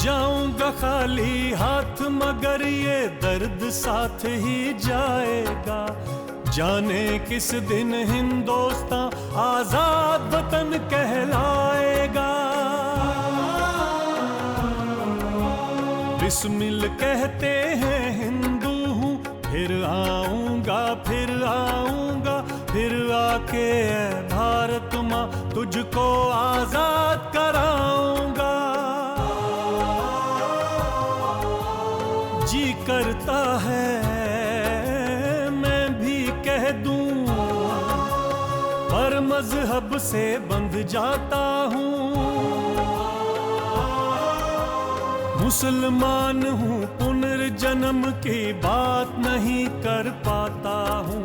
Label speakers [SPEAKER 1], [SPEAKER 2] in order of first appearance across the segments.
[SPEAKER 1] जाऊंगा खाली हाथ मगर ये दर्द साथ ही जाएगा। जाने किस दिन हिंदुस्तां आजाद वतन कहलाएगा। बिस्मिल कहते हैं हिंदू हूँ, फिर आऊंगा फिर आके भारत माँ तुझको आजाद कराऊंगा। जी करता है मैं भी कह दूं, पर मजहब से बंध जाता हूँ। मुसलमान हूँ, पुनर्जन्म की बात नहीं कर पाता हूँ।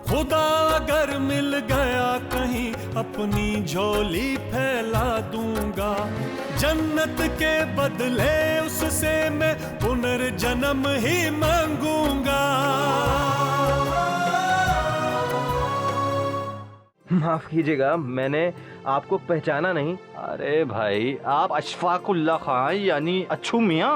[SPEAKER 1] खुदा अगर मिल गया कहीं अपनी झोली फैला दूंगा। जन्नत के बदले उससे मैं पुनर्जन्म ही मांगूंगा।
[SPEAKER 2] माफ कीजिएगा, मैंने आपको पहचाना नहीं।
[SPEAKER 3] अरे भाई, आप अशफाकुल्ला खान यानी अच्छू मियाँ?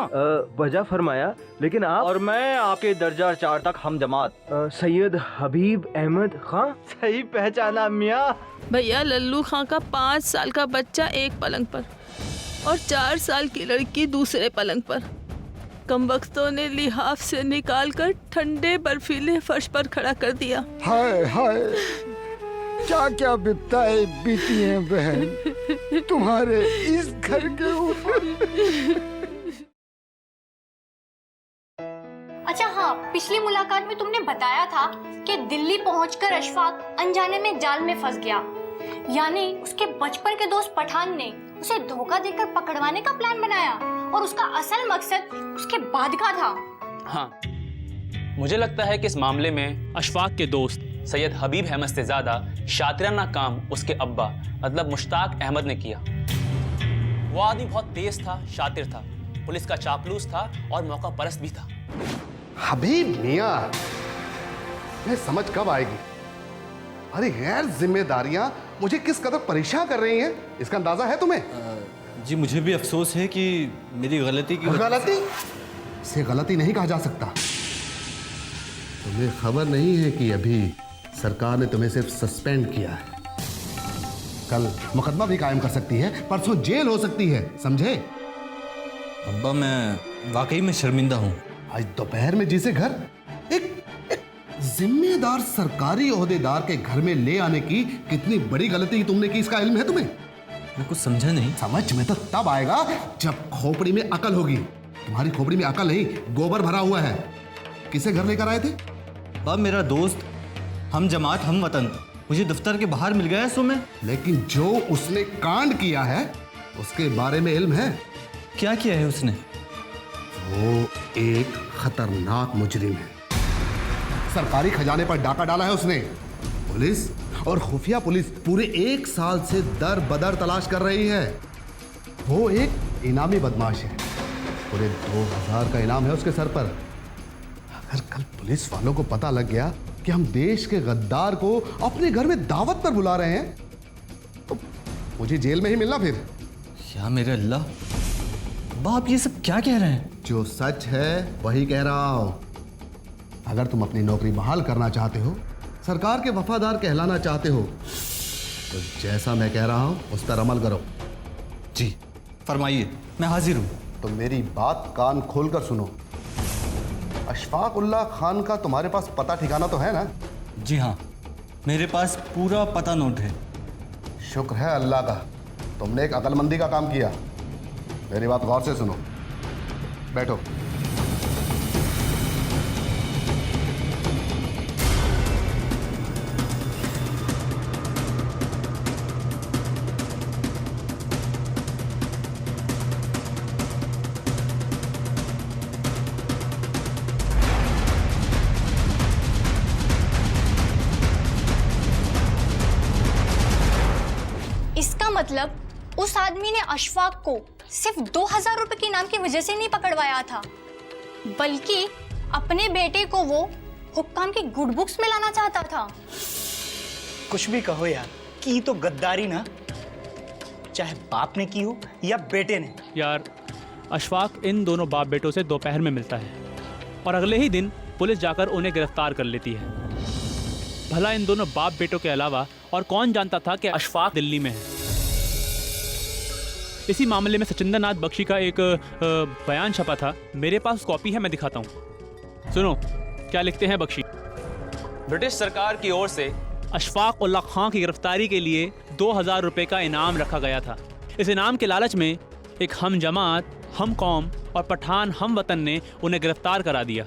[SPEAKER 2] वजह फरमाया, लेकिन आप?
[SPEAKER 3] और मैं आपके दर्जा 4 तक हम जमात
[SPEAKER 2] सैयद हबीब अहमद खान।
[SPEAKER 3] सही पहचाना मियाँ।
[SPEAKER 4] भैया, लल्लू खां का 5 साल का बच्चा एक पलंग पर और 4 साल की लड़की दूसरे पलंग पर। कमबख्तों ने लिहाफ से निकालकर ठंडे बर्फीले फर्श पर खड़ा कर दिया।
[SPEAKER 5] हाय हाय, क्या क्या बिपताएं बीती हैं बहन तुम्हारे इस घर के ऊपर।
[SPEAKER 6] अच्छा हाँ, पिछली मुलाकात में तुमने बताया था कि दिल्ली पहुंचकर अशफाक अनजाने में जाल में फंस गया। यानी उसके बचपन के दोस्त पठान ने उसे धोखा देकर पकड़वाने का प्लान बनाया और उसका असल मकसद उसके बाद का था।
[SPEAKER 7] हाँ, मुझे लगता है कि इस मामले में अशफाक के दोस्त सैयद हबीब अहमद से ज्यादा शातिराना काम उसके अब्बा मतलब मुश्ताक अहमद ने किया। वो आदमी बहुत तेज था, शातिर था, पुलिस का चापलूस था और मौका परस्त भी था।
[SPEAKER 8] हबीब मियाँ, मैं समझ कब आएगी? अरे गैर जिम्मेदारियां मुझे किस कदर परेशान कर रही हैं, इसका अंदाजा है तुम्हें?
[SPEAKER 9] जी, मुझे भी अफसोस है कि मेरी गलती की
[SPEAKER 8] गलती? इसे गलती नहीं कहा जा सकता। तुम्हें खबर नहीं है कि अभी सरकार ने तुम्हें सिर्फ सस्पेंड किया है। कल मुकदमा भी कायम कर सकती है, परसों जेल हो सकती है, समझे?
[SPEAKER 9] अब्बा, मैं वाकई में शर्मिंदा हूँ।
[SPEAKER 8] आज दोपहर में जिसे घर एक जिम्मेदार सरकारी ओहदेदार के घर में ले आने की कितनी बड़ी गलती तुमने की, इसका इल्म है तुम्हें?
[SPEAKER 9] मैं कुछ समझा नहीं।
[SPEAKER 8] समझ में तो तब आएगा जब खोपड़ी में अकल होगी। तुम्हारी खोपड़ी में अकल नहीं, गोबर भरा हुआ है। किसे घर लेकर आए थे?
[SPEAKER 9] अब्बा, मेरा दोस्त हम जमात हम वतन मुझे दफ्तर के बाहर मिल गया है सो में।
[SPEAKER 8] लेकिन जो उसने कांड किया है उसके बारे में इल्म है?
[SPEAKER 9] क्या किया है उसने?
[SPEAKER 8] वो एक खतरनाक मुजरिम है। सरकारी खजाने पर डाका डाला है उसने। पुलिस और खुफिया पुलिस पूरे 1 साल से दर बदर तलाश कर रही है। वो एक इनामी बदमाश है, पूरे 2000 का इनाम है उसके सर पर। अगर कल पुलिस वालों को पता लग गया कि हम देश के गद्दार को अपने घर में दावत पर बुला रहे हैं तो मुझे जेल में ही मिलना फिर।
[SPEAKER 9] क्या मेरे अल्लाह, अब्बा आप ये सब क्या कह रहे हैं?
[SPEAKER 8] जो सच है वही कह रहा हूं। अगर तुम अपनी नौकरी बहाल करना चाहते हो, सरकार के वफादार कहलाना चाहते हो, तो जैसा मैं कह रहा हूं उस पर अमल करो।
[SPEAKER 9] जी फरमाइए, मैं हाजिर हूं।
[SPEAKER 8] तो मेरी बात कान खोलकर सुनो। अशफाक उल्लाह खान का तुम्हारे पास पता ठिकाना तो है ना?
[SPEAKER 9] जी हाँ, मेरे पास पूरा पता नोट है।
[SPEAKER 8] शुक्र है अल्लाह का, तुमने एक अक्लमंदी का काम किया। मेरी बात गौर से सुनो, बैठो।
[SPEAKER 6] मतलब उस आदमी ने अशफाक को सिर्फ 2000 रुपए के इनाम की वजह से नहीं पकड़वाया था, बल्कि अपने बेटे को वो हुक्काम की गुड बुक्स में लाना चाहता था।
[SPEAKER 10] कुछ भी कहो यार, की तो गद्दारी ना, चाहे बाप ने की हो या बेटे ने।
[SPEAKER 7] यार अशफाक इन दोनों बाप बेटों से दोपहर में मिलता है और अगले ही दिन पुलिस जाकर उन्हें गिरफ्तार कर लेती है। भला इन दोनों बाप बेटों के अलावा और कौन जानता था कि अशफाक दिल्ली में है। इसी मामले में सचिंदर नाथ बख्शी का एक बयान छपा था। मेरे पास कॉपी है, मैं दिखाता हूँ। सुनो क्या लिखते हैं बख्शी। ब्रिटिश सरकार की ओर से अशफाक उल्ला खां की गिरफ्तारी के लिए 2000 रुपये का इनाम रखा गया था। इस इनाम के लालच में एक हम जमात, हम कौम और पठान हम वतन ने उन्हें गिरफ्तार करा दिया।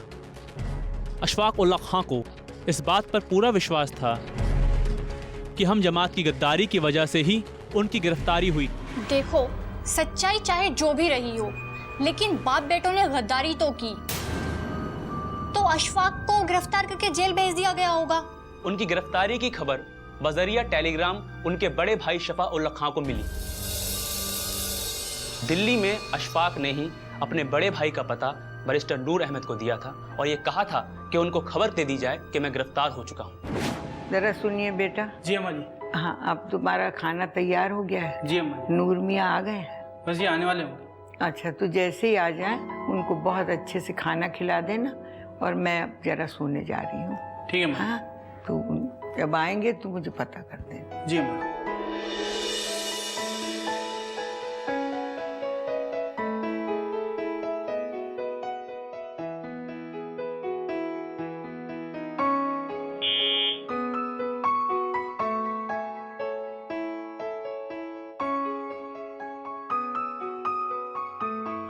[SPEAKER 7] अशफाक उल्ला खां को इस बात पर पूरा विश्वास था कि हम जमात की गद्दारी की वजह से ही उनकी गिरफ्तारी हुई।
[SPEAKER 6] देखो, सच्चाई चाहे जो भी रही हो, लेकिन बाप बेटों ने गद्दारी तो की, तो अशफाक को गिरफ्तार करके जेल भेज दिया गया होगा।
[SPEAKER 7] उनकी गिरफ्तारी की खबर बजरिया टेलीग्राम उनके बड़े भाई शफा उल्ला खां को मिली। दिल्ली में अशफाक ने ही अपने बड़े भाई का पता बैरिस्टर नूर अहमद को दिया था और ये कहा था कि उनको खबर दे दी जाए कि मैं गिरफ्तार हो चुका हूँ।
[SPEAKER 11] जरा सुनिए बेटा।
[SPEAKER 10] जी अम्मा जी।
[SPEAKER 11] हाँ, अब तुम्हारा खाना तैयार हो गया है?
[SPEAKER 10] जी अम्मा जी।
[SPEAKER 11] नूर मियाँ आ गए?
[SPEAKER 10] बस ये आने वाले होंगे।
[SPEAKER 11] अच्छा, तो जैसे ही आ जाए उनको बहुत अच्छे से खाना खिला देना और मैं जरा सोने जा रही हूँ।
[SPEAKER 10] ठीक है अम्मा।
[SPEAKER 11] हाँ, तो जब आएंगे तो मुझे पता कर देना।
[SPEAKER 10] जी अम्मा।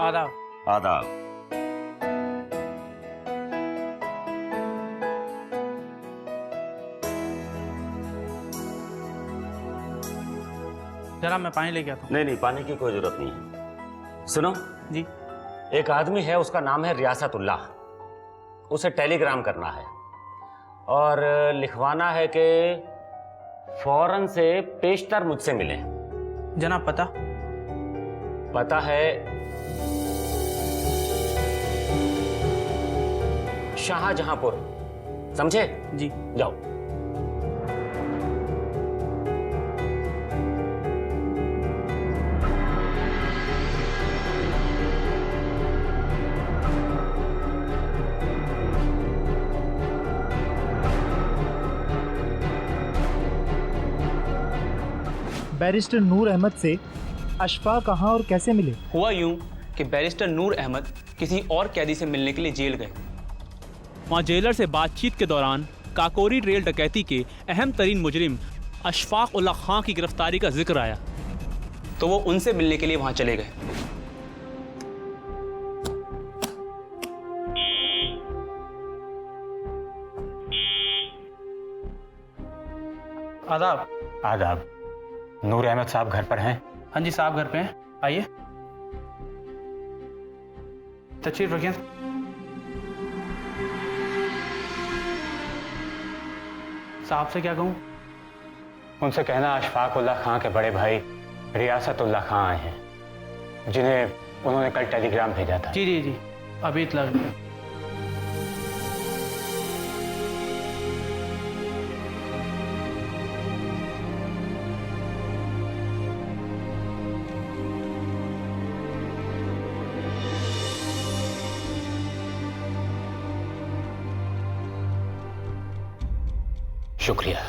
[SPEAKER 10] आदाब।
[SPEAKER 12] आदाब।
[SPEAKER 10] जरा मैं पानी लेके आता हूँ।
[SPEAKER 12] नहीं, पानी की कोई जरूरत नहीं है। सुनो
[SPEAKER 10] जी।
[SPEAKER 12] एक आदमी है, उसका नाम है रियासतुल्लाह। उसे टेलीग्राम करना है और लिखवाना है कि फौरन से पेशतर मुझसे मिले।
[SPEAKER 10] जनाब पता
[SPEAKER 12] है शाहजहांपुर, समझे?
[SPEAKER 10] जी।
[SPEAKER 12] जाओ।
[SPEAKER 13] बैरिस्टर नूर अहमद से अशफाक कहाँ और कैसे मिले?
[SPEAKER 7] हुआ यूं कि बैरिस्टर नूर अहमद किसी और कैदी से मिलने के लिए जेल गए। वहाँ जेलर से बातचीत के दौरान काकोरी रेल डकैती के अहम तरीन मुजरिम अशफाक उल्ला खां की गिरफ्तारी का जिक्र आया, तो वो उनसे मिलने के लिए वहाँ चले गए।
[SPEAKER 10] आदाब।
[SPEAKER 14] आदाब। नूर अहमद साहब घर पर हैं?
[SPEAKER 10] हाँ जी साहब घर पे हैं, आइए। तशरीफ रखिए। साहब से क्या कहूँ?
[SPEAKER 14] उनसे कहना अशफाक उल्ला खां के बड़े भाई रियासतुल्ला खां आए हैं, जिन्हें उन्होंने कल टेलीग्राम भेजा था।
[SPEAKER 10] जी जी जी, अभी इतला गया।
[SPEAKER 14] शुक्रिया।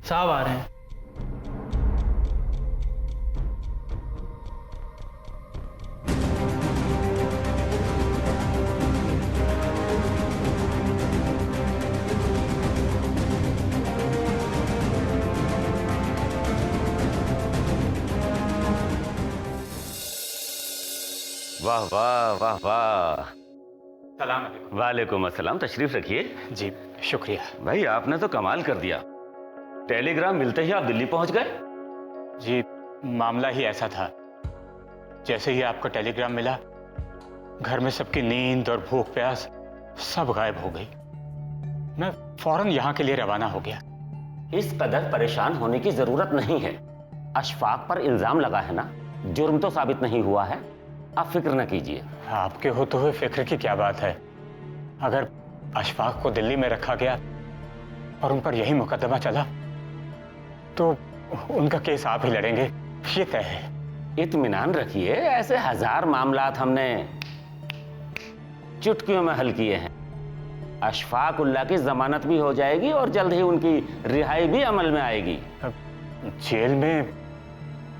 [SPEAKER 10] साहब आ रहे हैं।
[SPEAKER 12] वाह वाह वाह वाह।
[SPEAKER 14] सलाम अलैकुम।
[SPEAKER 12] वालेकुम अस्सलाम, तशरीफ रखिए।
[SPEAKER 14] जी शुक्रिया।
[SPEAKER 12] भाई आपने तो कमाल कर दिया, टेलीग्राम मिलते ही आप दिल्ली पहुंच गए।
[SPEAKER 14] जी मामला ही ऐसा था, जैसे ही आपका टेलीग्राम मिला घर में सबकी नींद और भूख प्यास सब गायब हो गई। मैं फौरन यहाँ के लिए रवाना हो गया।
[SPEAKER 12] इस कदर परेशान होने की जरूरत नहीं है। अशफाक पर इल्जाम लगा है ना, जुर्म तो साबित नहीं हुआ है, आप फिक्र न कीजिए।
[SPEAKER 14] आपके होते हुए फिक्र की क्या बात है। अगर अशफाक को दिल्ली में रखा गया और उन पर यही मुकदमा चला तो उनका केस आप ही लड़ेंगे, ये तय है।
[SPEAKER 12] इत्मीनान रखिए, ऐसे 1000 मामलात हमने चुटकियों में हल किए हैं। अशफाक उल्लाह की जमानत भी हो जाएगी और जल्द ही उनकी रिहाई भी अमल में आएगी।
[SPEAKER 14] जेल में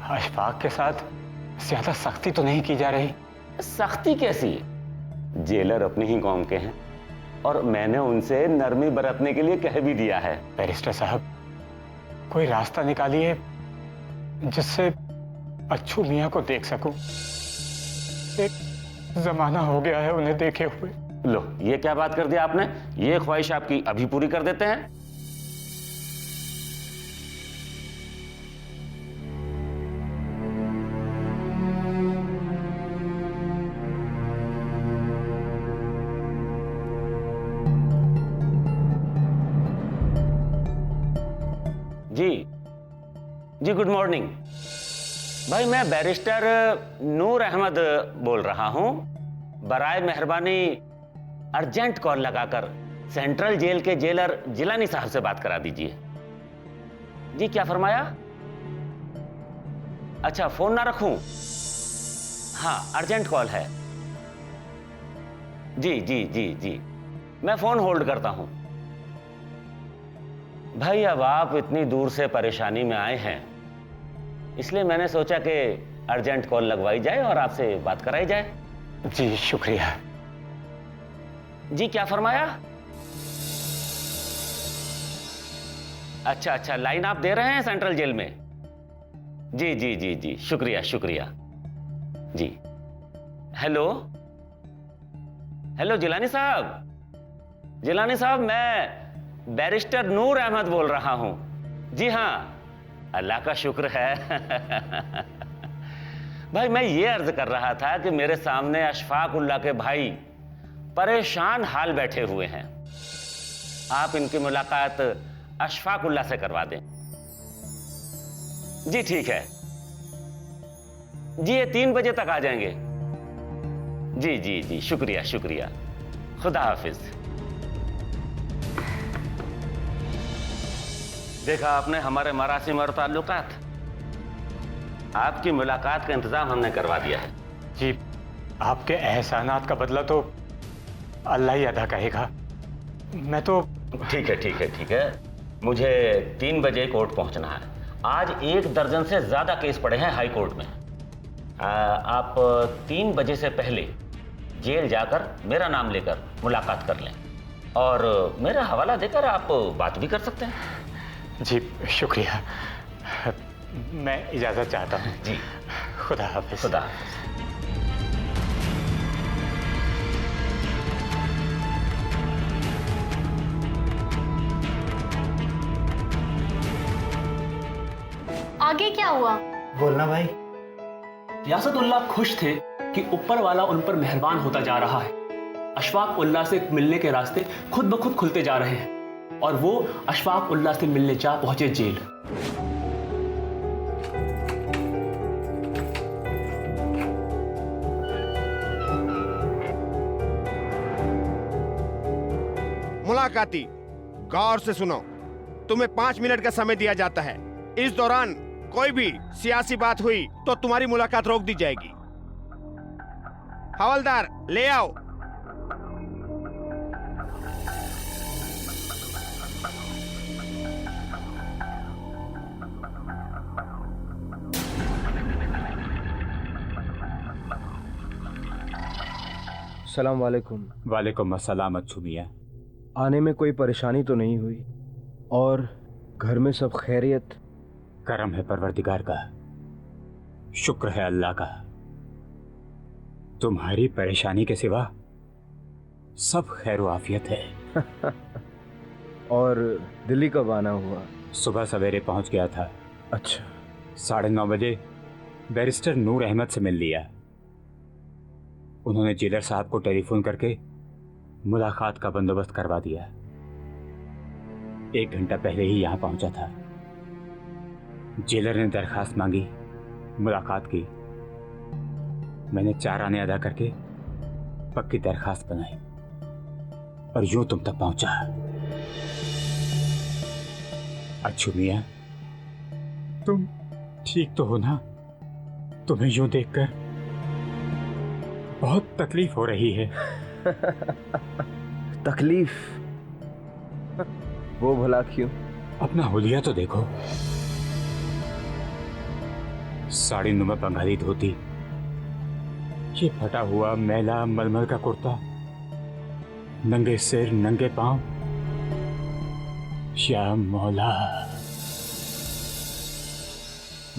[SPEAKER 14] अशफाक के साथ ज्यादा सख्ती तो नहीं की जा रही?
[SPEAKER 12] सख्ती कैसी? जेलर अपनी ही कौम के हैं और मैंने उनसे नरमी बरतने के लिए कह भी दिया है।
[SPEAKER 14] बैरिस्टर साहब, कोई रास्ता निकालिए जिससे अच्छू मियां को देख सकूं। एक जमाना हो गया है उन्हें देखे हुए।
[SPEAKER 12] लो, ये क्या बात कर दी आपने? ये ख्वाहिश आपकी अभी पूरी कर देते हैं। जी गुड मॉर्निंग भाई, मैं बैरिस्टर नूर अहमद बोल रहा हूं। बराए मेहरबानी अर्जेंट कॉल लगाकर सेंट्रल जेल के जेलर जिलानी साहब से बात करा दीजिए। जी क्या फरमाया? अच्छा, फोन ना रखूं? हाँ, अर्जेंट कॉल है। जी जी जी जी, मैं फोन होल्ड करता हूं। भाई, अब आप इतनी दूर से परेशानी में आए हैं, इसलिए मैंने सोचा कि अर्जेंट कॉल लगवाई जाए और आपसे बात कराई जाए।
[SPEAKER 14] जी शुक्रिया।
[SPEAKER 12] जी क्या फरमाया? अच्छा अच्छा, लाइन आप दे रहे हैं सेंट्रल जेल में? जी जी जी जी, शुक्रिया शुक्रिया जी। हेलो हेलो जिलानी साहब, जिलानी साहब, मैं बैरिस्टर नूर अहमद बोल रहा हूं। जी हां, अल्लाह का शुक्र है। भाई, मैं ये अर्ज कर रहा था कि मेरे सामने अशफाक उल्लाह के भाई परेशान हाल बैठे हुए हैं। आप इनकी मुलाकात अशफाक उल्लाह से करवा दें। जी ठीक है जी, ये 3 बजे तक आ जाएंगे। जी जी जी, शुक्रिया शुक्रिया, खुदा हाफिज। देखा आपने हमारे मरासिम और ताल्लुकात, आपकी मुलाकात का इंतजाम हमने करवा दिया है।
[SPEAKER 14] जी, आपके एहसानात का बदला तो अल्लाह ही अदा करेगा। मैं तो
[SPEAKER 12] ठीक है ठीक है ठीक है, मुझे 3 बजे कोर्ट पहुंचना है। आज 1 दर्जन से ज्यादा केस पड़े हैं हाई कोर्ट में। आप 3 बजे से पहले जेल जाकर मेरा नाम लेकर मुलाकात कर लें और मेरा हवाला देकर आप बात भी कर सकते हैं।
[SPEAKER 14] जी शुक्रिया, मैं इजाजत चाहता हूँ।
[SPEAKER 12] जी,
[SPEAKER 14] खुदा हाफिज।
[SPEAKER 12] खुदा हाफिज।
[SPEAKER 6] आगे क्या हुआ?
[SPEAKER 13] बोलना भाई।
[SPEAKER 7] रियासतुल्लाह खुश थे कि ऊपर वाला उन पर मेहरबान होता जा रहा है। अशफाक उल्लाह से मिलने के रास्ते खुद ब खुद खुलते जा रहे हैं और वो अशफाक उल्लाह से मिलने जा पहुंचे जेल।
[SPEAKER 15] मुलाकाती, गौर से सुनो। तुम्हें 5 मिनट का समय दिया जाता है। इस दौरान कोई भी सियासी बात हुई तो तुम्हारी मुलाकात रोक दी जाएगी। हवलदार, ले आओ।
[SPEAKER 2] अस्सलाम वालेकुम।
[SPEAKER 14] वालेकुम अस्सलाम अच्छू मियां।
[SPEAKER 2] आने में कोई परेशानी तो नहीं हुई और घर में सब खैरियत?
[SPEAKER 14] करम है परवरदिगार का, शुक्र है अल्लाह का। तुम्हारी परेशानी के सिवा सब खैर व आफियत है।
[SPEAKER 2] और दिल्ली कब आना हुआ?
[SPEAKER 14] सुबह सवेरे पहुंच गया था।
[SPEAKER 2] अच्छा।
[SPEAKER 14] 9:30 बजे बैरिस्टर नूर अहमद से मिल लिया। उन्होंने जेलर साहब को टेलीफोन करके मुलाकात का बंदोबस्त करवा दिया। 1 घंटा पहले ही यहां पहुंचा था। जेलर ने दरखास्त मांगी, मुलाकात की। मैंने 4 आने अदा करके पक्की दरखास्त बनाई और यूं तुम तक पहुंचा। अच्छू मियां, तुम ठीक तो हो ना? तुम्हें यूं देखकर बहुत तकलीफ हो रही है।
[SPEAKER 2] तकलीफ? वो भला क्यों?
[SPEAKER 14] अपना हुलिया तो देखो, साड़ी नुमा बंगाली धोती, ये फटा हुआ मैला मलमल का कुर्ता, नंगे सिर नंगे पांव। या मौला,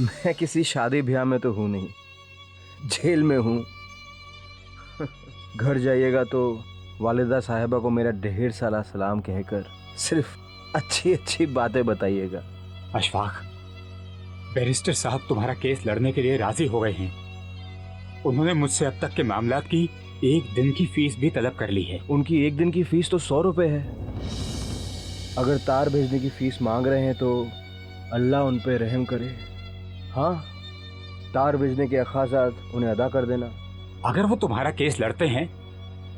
[SPEAKER 2] मैं किसी शादी ब्याह में तो हूं नहीं, जेल में हूं। घर जाइएगा तो वालिदा साहिबा को मेरा ढेर सारा सलाम कहकर सिर्फ अच्छी अच्छी बातें बताइएगा।
[SPEAKER 14] अशफाक, बैरिस्टर साहब तुम्हारा केस लड़ने के लिए राजी हो गए हैं। उन्होंने मुझसे अब तक के मामलात की 1 दिन की फीस भी तलब कर ली है।
[SPEAKER 2] उनकी 1 दिन की फीस तो 100 रुपए है। अगर तार भेजने की फीस मांग रहे हैं तो अल्लाह उन पे रहम करे। हाँ, तार भेजने के अखराजात उन्हें अदा कर देना।
[SPEAKER 14] अगर वो तुम्हारा केस लड़ते हैं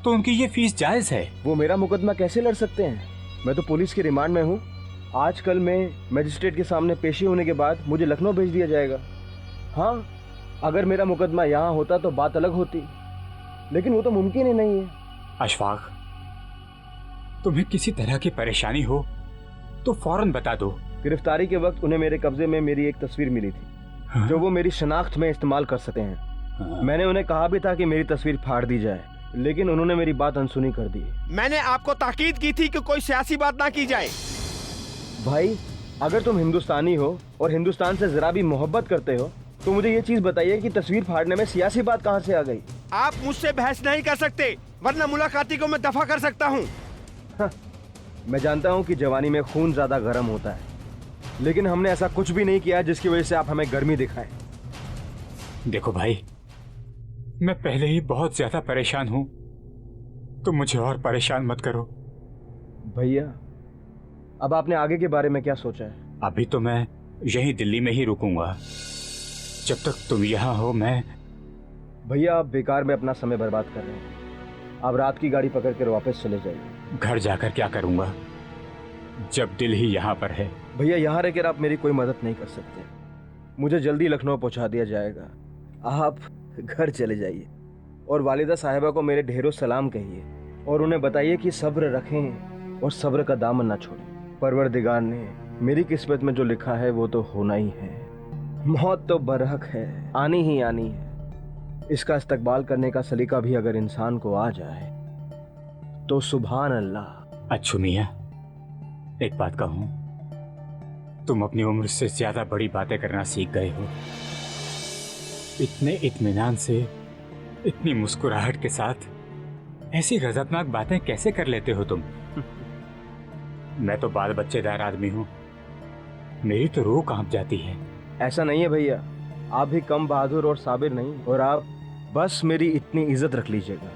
[SPEAKER 14] तो उनकी ये फीस जायज है।
[SPEAKER 2] वो मेरा मुकदमा कैसे लड़ सकते हैं? मैं तो पुलिस के रिमांड में हूँ। आजकल में मजिस्ट्रेट के सामने पेशी होने के बाद मुझे लखनऊ भेज दिया जाएगा। हाँ, अगर मेरा मुकदमा यहाँ होता तो बात अलग होती, लेकिन वो तो मुमकिन ही नहीं है।
[SPEAKER 14] अशफाक, तुम्हें किसी तरह की परेशानी हो तो फौरन बता दो।
[SPEAKER 2] गिरफ्तारी के वक्त उन्हें मेरे कब्जे में मेरी एक तस्वीर मिली थी। हाँ? जो वो मेरी शनाख्त में इस्तेमाल कर सकते हैं। हाँ? मैंने उन्हें कहा भी था कि मेरी तस्वीर फाड़ दी जाए, लेकिन उन्होंने मेरी बात अनसुनी कर दी।
[SPEAKER 15] मैंने आपको ताकीद की थी कि कोई सियासी बात ना की जाए।
[SPEAKER 2] भाई, अगर तुम हिंदुस्तानी हो और हिंदुस्तान से जरा भी मोहब्बत करते हो तो मुझे ये चीज बताइए कि तस्वीर फाड़ने में सियासी बात कहाँ से आ गई?
[SPEAKER 15] आप मुझसे बहस नहीं कर सकते, वरना मुलाकाती को मैं दफा कर सकता हूँ।
[SPEAKER 2] हाँ, मैं जानता हूँ कि जवानी में खून ज्यादा गर्म होता है, लेकिन हमने ऐसा कुछ भी नहीं किया जिसकी वजह से आप हमें गर्मी दिखाएं।
[SPEAKER 14] देखो भाई, मैं पहले ही बहुत ज्यादा परेशान हूं, तो मुझे और परेशान मत करो।
[SPEAKER 2] भैया, अब आपने आगे के बारे में क्या सोचा है?
[SPEAKER 14] अभी तो मैं यहीं दिल्ली में ही रुकूंगा जब तक तुम यहाँ हो। मैं
[SPEAKER 2] भैया, आप बेकार में अपना समय बर्बाद कर रहे हैं। आप रात की गाड़ी पकड़ कर वापस चले जाइए।
[SPEAKER 14] घर जाकर क्या करूंगा जब दिल ही यहाँ पर है?
[SPEAKER 2] भैया, यहाँ रहकर आप मेरी कोई मदद नहीं कर सकते। मुझे जल्दी लखनऊ पहुँचा दिया जाएगा। आप घर चले जाइए और वालिदा साहिबा को मेरे ढेरों सलाम कहिए और उन्हें बताइए कि सब्र रखें और सब्र का दामन ना छोड़ें। परवरदिगार ने मेरी किस्मत में जो लिखा है वो तो होना ही है। मौत तो बरहक है, आनी ही आनी है। इसका इस्तकबाल करने का सलीका भी अगर इंसान को आ जाए तो सुभान अल्लाह।
[SPEAKER 14] अच्छू मियां, एक बात कहूं, तुम अपनी उम्र से ज्यादा बड़ी बातें करना सीख गए हो। इतने इत्मीनान से, इतनी मुस्कुराहट के साथ ऐसी गजबनाक बातें कैसे कर लेते हो तुम? मैं तो बाल बच्चेदार आदमी हूं, मेरी तो रूह कांप जाती है।
[SPEAKER 2] ऐसा नहीं है भैया, आप भी कम बहादुर और साबिर नहीं। और आप बस मेरी इतनी इज्जत रख लीजिएगा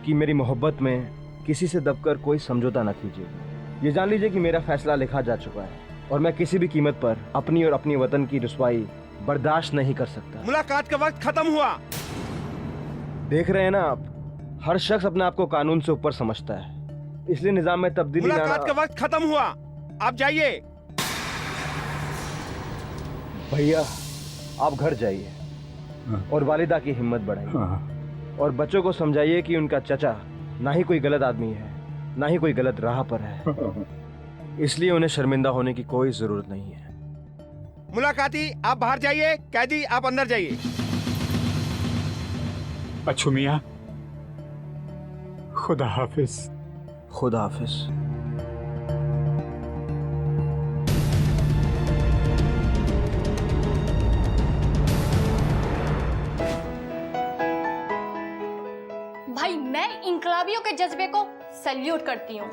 [SPEAKER 2] कि मेरी मोहब्बत में किसी से दबकर कोई समझौता न कीजिएगा। ये जान लीजिए कि मेरा फैसला लिखा जा चुका है और मैं किसी भी कीमत पर अपनी और अपनी वतन की रुसवाई बर्दाश्त नहीं कर सकता।
[SPEAKER 15] मुलाकात का वक्त खत्म हुआ।
[SPEAKER 2] देख रहे हैं ना आप, हर शख्स अपने आप को कानून से ऊपर समझता है, इसलिए निजाम में तब्दीली
[SPEAKER 15] मुलाकात का वक्त खत्म हुआ, आप जाइए।
[SPEAKER 2] भैया, आप घर जाइए और वालिदा की हिम्मत बढ़ाइए और बच्चों को समझाइए कि उनका चचा ना ही कोई गलत आदमी है, ना ही कोई गलत राह पर है। इसलिए उन्हें शर्मिंदा होने की कोई जरूरत नहीं है।
[SPEAKER 15] मुलाकाती, आप बाहर जाइए। कैदी, आप अंदर जाइए।
[SPEAKER 14] अच्छू मियां, खुदा हाफिज।
[SPEAKER 2] खुदा हाफिज।
[SPEAKER 6] भाई, मैं इंकलाबियों के जज्बे को सल्यूट करती हूँ।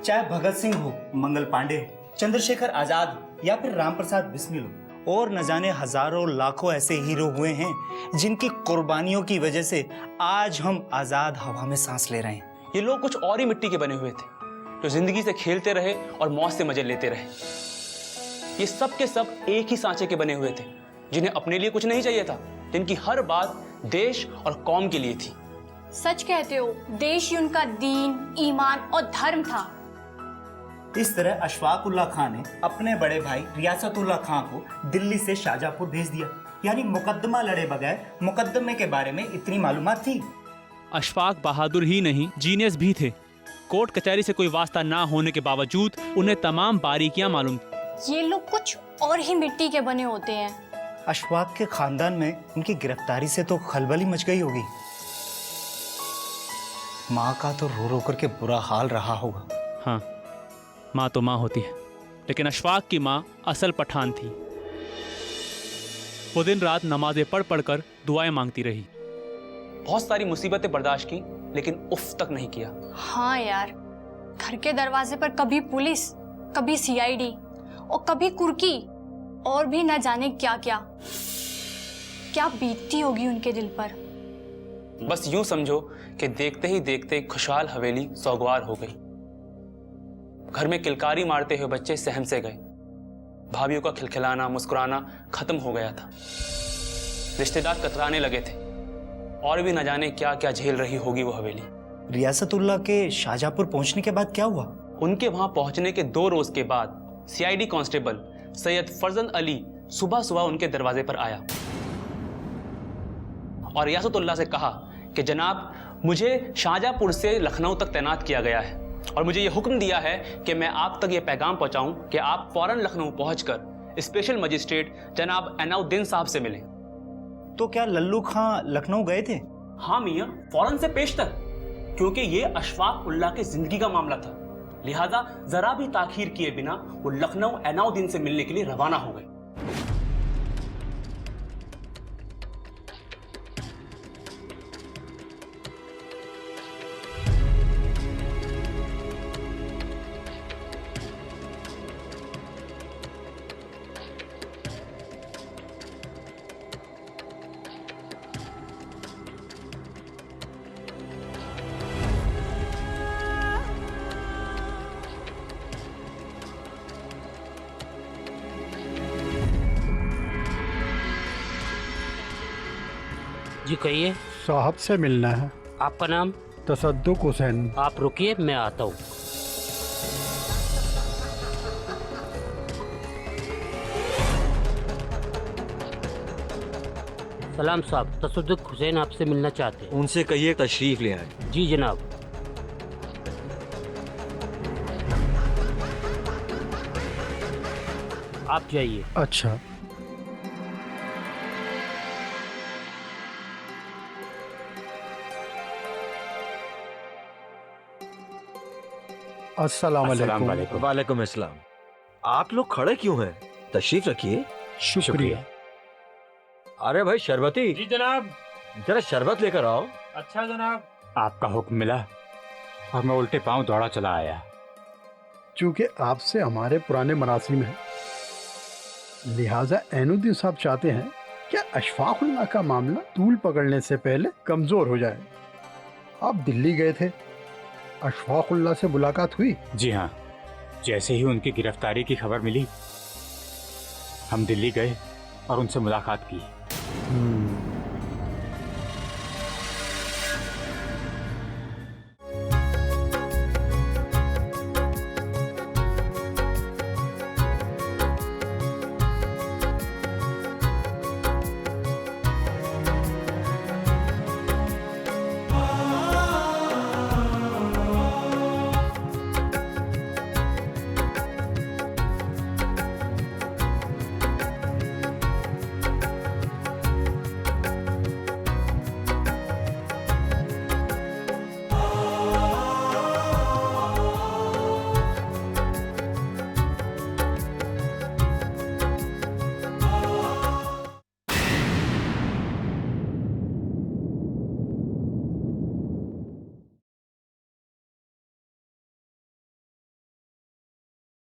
[SPEAKER 13] चाहे भगत सिंह हो, मंगल पांडे हो, चंद्रशेखर आजाद हो या फिर रामप्रसाद बिस्मिल हो, और न जाने हजारों लाखों ऐसे हीरो हुए हैं जिनकी कुर्बानियों की वजह से आज हम आजाद हवा में सांस ले रहे हैं।
[SPEAKER 7] ये लोग कुछ और ही मिट्टी के बने हुए थे, जो जिंदगी से खेलते रहे और मौज से मजे लेते रहे। ये सब के सब एक ही सांचे के बने हुए थे, जिन्हें अपने लिए कुछ नहीं चाहिए था, जिनकी हर बात देश और कौम के लिए थी।
[SPEAKER 6] सच कहते हो, देश ही उनका दीन, ईमान और धर्म था।
[SPEAKER 13] इस तरह अशफाक उल्लाह खान ने अपने बड़े भाई रियासतुल्लाह खान को दिल्ली से शाहजहांपुर भेज दिया। यानी मुकदमा लड़े बगैर मुकदमे के बारे में इतनी मालूमात थी।
[SPEAKER 7] अशफाक बहादुर ही नहीं, जीनियस भी थे। कोर्ट कचहरी से कोई वास्ता ना होने के बावजूद उन्हें तमाम बारीकियां मालूम थी।
[SPEAKER 6] ये लोग कुछ और ही मिट्टी के बने होते हैं।
[SPEAKER 13] अशफाक के खानदान में इनकी गिरफ्तारी से तो खलबली मच गई होगी। माँ का तो रो रो करके बुरा हाल रहा होगा।
[SPEAKER 7] हाँ, माँ तो माँ होती है, लेकिन अशफाक की माँ असल पठान थी। वो दिन रात नमाजें पढ़ पढ़ कर दुआएं मांगती रही। बहुत सारी मुसीबतें बर्दाश्त की, लेकिन उफ तक नहीं किया।
[SPEAKER 6] हाँ यार, घर के दरवाजे पर कभी पुलिस, कभी सीआईडी और कभी कुर्की और भी न जाने क्या क्या बीतती होगी उनके दिल पर।
[SPEAKER 7] बस यूं समझो कि देखते ही देखते खुशहाल हवेली सौगवार हो गई। घर में किलकारी मारते हुए बच्चे सहम से गए। भाभीयों का खिलखिलाना, मुस्कुराना खत्म हो गया था। रिश्तेदार कतराने लगे थे और भी न जाने क्या क्या झेल रही होगी वो हवेली।
[SPEAKER 13] रियासतुल्लाह के शाहजहांपुर पहुंचने के बाद क्या हुआ?
[SPEAKER 7] उनके वहां पहुंचने के 2 रोज के बाद सीआईडी कांस्टेबल सैयद फरजंद अली सुबह सुबह उनके दरवाजे पर आया और रियासतुल्लाह से कहा कि जनाब, मुझे शाहजहांपुर से लखनऊ तक तैनात किया गया है और मुझे ये हुक्म दिया है कि मैं आप तक ये पैगाम पहुंचाऊं कि आप फौरन लखनऊ पहुंचकर स्पेशल मजिस्ट्रेट जनाब एनाउद्दीन साहब से मिलें।
[SPEAKER 13] तो क्या लल्लू खां लखनऊ गए थे?
[SPEAKER 7] हाँ मियां, फौरन से पेश तक, क्योंकि ये अशफाक उल्लाह की जिंदगी का मामला था। लिहाजा जरा भी ताखीर किए बिना वो लखनऊ एनाउद्दीन से मिलने के लिए रवाना हो गए।
[SPEAKER 16] जी कहिए।
[SPEAKER 5] साहब से मिलना है।
[SPEAKER 16] आपका नाम?
[SPEAKER 5] तसद्दुक हुसैन।
[SPEAKER 16] आप रुकिए, मैं आता हूँ। सलाम साहब, तसद्दुक हुसैन आपसे मिलना चाहते हैं।
[SPEAKER 2] उनसे कहिए तशरीफ ले आए।
[SPEAKER 16] जी जनाब। आप जाइए।
[SPEAKER 5] अच्छा। अस्सलाम वालेकुम।
[SPEAKER 2] वालेकुम अस्सलाम। आप लोग खड़े क्यों हैं? तशरीफ रखिए।
[SPEAKER 5] शुक्रिया।
[SPEAKER 2] अरे भाई शरबती।
[SPEAKER 10] जी जनाब।
[SPEAKER 2] जरा शरबत लेकर आओ।
[SPEAKER 10] अच्छा जनाब।
[SPEAKER 14] आपका हुक्म मिला और मैं उल्टे पांव दौड़ा चला आया।
[SPEAKER 5] चूंकि आपसे हमारे पुराने मरासिम हैं, लिहाजा ऐनुद्दीन साहब चाहते हैं कि अशफाक उल्लाह का मामला तूल पकड़ने से पहले कमजोर हो जाए। आप दिल्ली गए थे, अशफाक उल्लाह से मुलाकात हुई?
[SPEAKER 14] जी हाँ, जैसे ही उनकी गिरफ्तारी की खबर मिली हम दिल्ली गए और उनसे मुलाकात की।